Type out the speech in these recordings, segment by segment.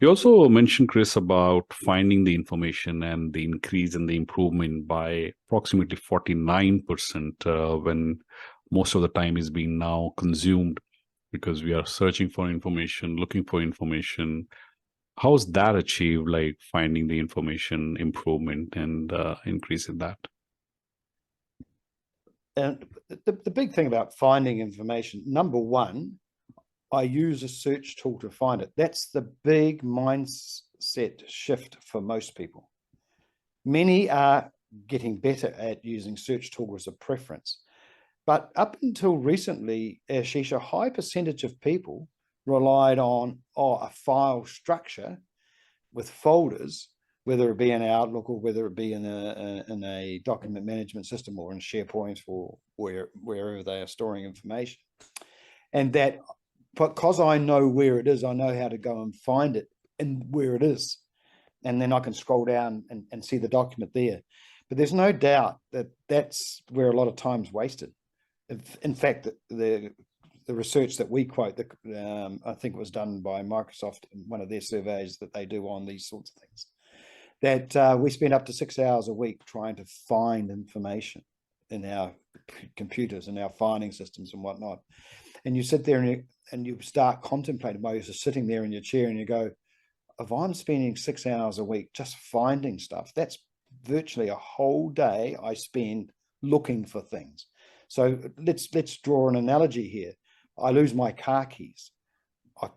You also mentioned, Chris, about finding the information and the increase in the improvement by approximately 49% when most of the time is being now consumed because we are searching for information, looking for information. How is that achieved, like finding the information improvement and increase in that? And the big thing about finding information, number one, I use a search tool to find it. That's the big mindset shift for most people. Many are getting better at using search tool as a preference. But up until recently, Ashish, a high percentage of people relied on a file structure with folders, whether it be in Outlook or whether it be in a document management system or in SharePoint or wherever they are storing information. And that because I know where it is, I know how to go and find it and where it is. And then I can scroll down and see the document there. But there's no doubt that that's where a lot of time's wasted. In fact, the research that we quote, I think it was done by Microsoft in one of their surveys that they do on these sorts of things, that we spend up to 6 hours a week trying to find information in our computers and our finding systems and whatnot. And you sit there and you start contemplating while you're just sitting there in your chair and you go, if I'm spending 6 hours a week just finding stuff, that's virtually a whole day I spend looking for things. So let's draw an analogy here. I lose my car keys. I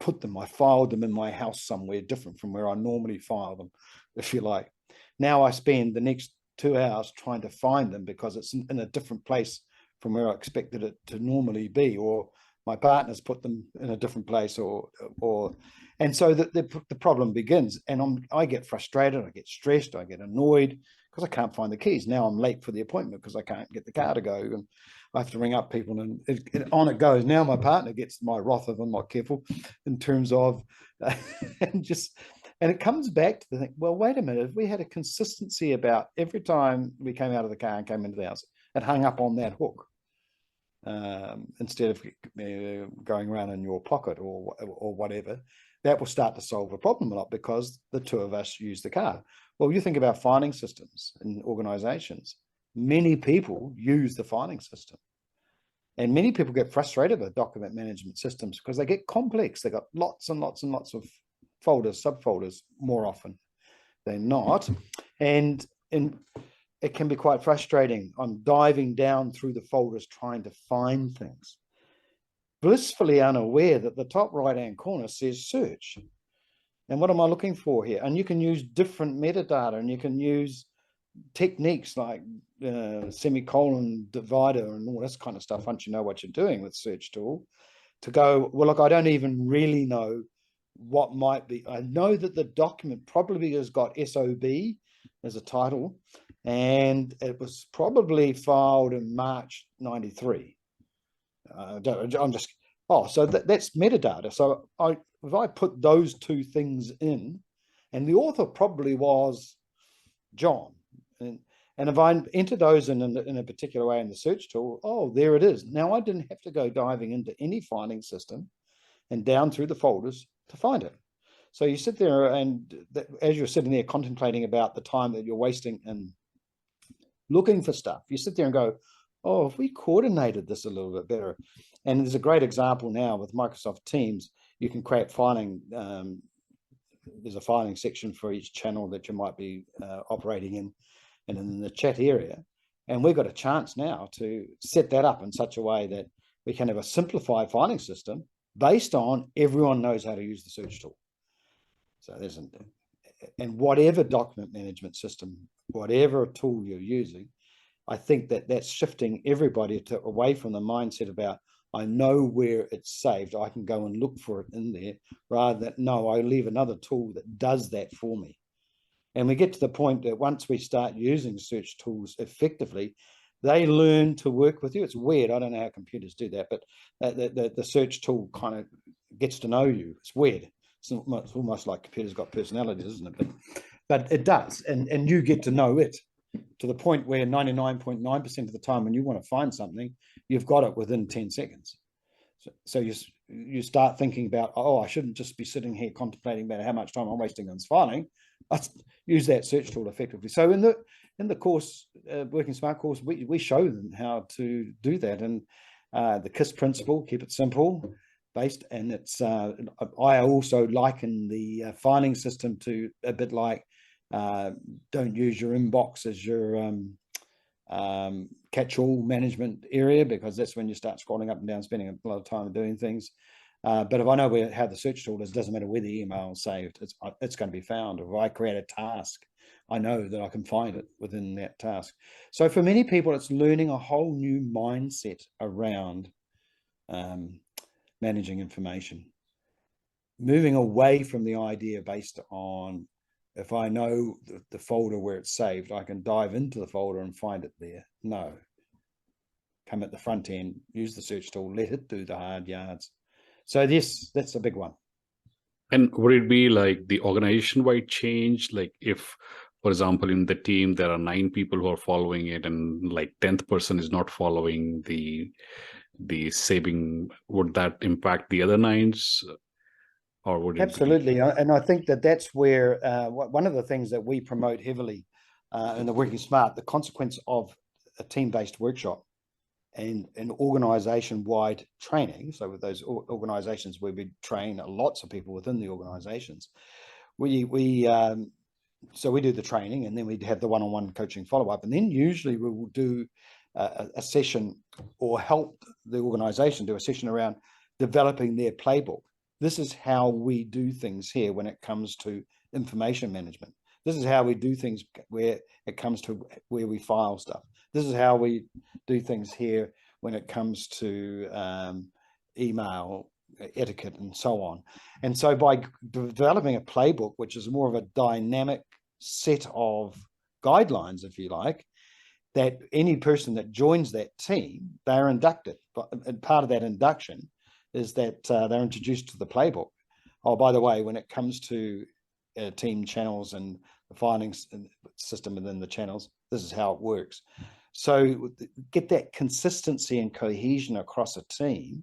filed them in my house somewhere different from where I normally file them, if you like. Now I spend the next 2 hours trying to find them because it's in a different place from where I expected it to normally be, or my partner's put them in a different place, and so the problem begins. And I get frustrated, I get stressed, I get annoyed because I can't find the keys. Now I'm late for the appointment because I can't get the car to go, and I have to ring up people, and on it goes. Now my partner gets my wrath if I'm not careful, in terms of, and it comes back to the thing. Well, wait a minute. If we had a consistency about every time we came out of the car and came into the house, it hung up on that hook. Instead of going around in your pocket or whatever, that will start to solve a problem a lot because the two of us use the car. Well, you think about finding systems in organizations. Many people use the finding system, and many people get frustrated with document management systems because they get complex. They got lots and lots and lots of folders, subfolders more often than not, and it can be quite frustrating. I'm diving down through the folders trying to find things, blissfully unaware that the top right-hand corner says search. And what am I looking for here? And you can use different metadata, and you can use techniques like semicolon divider and all this kind of stuff once you know what you're doing with search tool, to go, well, look, I don't even really know what might be. I know that the document probably has got SOB as a title, and it was probably filed in March 93. So that's metadata. So if I put those two things in, and the author probably was John, and if I enter those in a particular way in the search tool, oh, there it is. Now I didn't have to go diving into any finding system and down through the folders to find it. So you sit there, and as you're sitting there contemplating about the time that you're wasting and looking for stuff, you sit there and go, oh, if we coordinated this a little bit better. And there's a great example now with Microsoft Teams. You can create filing. There's a filing section for each channel that you might be operating in, and in the chat area. And we've got a chance now to set that up in such a way that we can have a simplified filing system based on everyone knows how to use the search tool. So and whatever document management system, whatever tool you're using, I think that's shifting everybody away from the mindset about, I know where it's saved, I can go and look for it in there, rather than, no, I leave another tool that does that for me. And we get to the point that once we start using search tools effectively, they learn to work with you. It's weird. I don't know how computers do that, but the search tool kind of gets to know you. It's weird. It's almost like computers got personalities, isn't it? But it does. And you get to know it to the point where 99.9% of the time when you want to find something, you've got it within 10 seconds. So you start thinking about, oh, I shouldn't just be sitting here contemplating about how much time I'm wasting on filing. Let's use that search tool effectively. So in the course, Working Smart course, we show them how to do that, and the KISS principle, keep it simple, based, and it's I also liken the filing system to a bit like don't use your inbox as your catch-all management area, because that's when you start scrolling up and down, spending a lot of time doing things. But if I know how the search tool is, it doesn't matter where the email is saved, it's going to be found. If I create a task, I know that I can find it within that task. So for many people, it's learning a whole new mindset around managing information, moving away from the idea based on, if I know the folder where it's saved, I can dive into the folder and find it there. No. Come at the front end, use the search tool, let it do the hard yards. So that's a big one. And would it be like the organization-wide change? Like if, for example, in the team, there are 9 people who are following it and like 10th person is not following the saving, would that impact the other 9s? Or would it absolutely? And I think that's where one of the things that we promote heavily in the Working Smart, the consequence of a team-based workshop and an organization-wide training. So with those organizations where we train lots of people within the organizations, so we do the training, and then we have the one-on-one coaching follow-up, and then usually we will do a session, or help the organization do a session around developing their playbook. This is how we do things here when it comes to information management. This is how we do things where it comes to where we file stuff. This is how we do things here when it comes to email etiquette and so on. And so by developing a playbook, which is more of a dynamic set of guidelines, if you like, that any person that joins that team, they're inducted. And part of that induction is that they're introduced to the playbook. Oh, by the way, when it comes to team channels and the filing system within the channels, this is how it works. So get that consistency and cohesion across a team,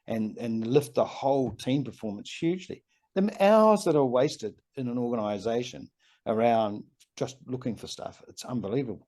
and lift the whole team performance hugely. The hours that are wasted in an organization around just looking for stuff, it's unbelievable.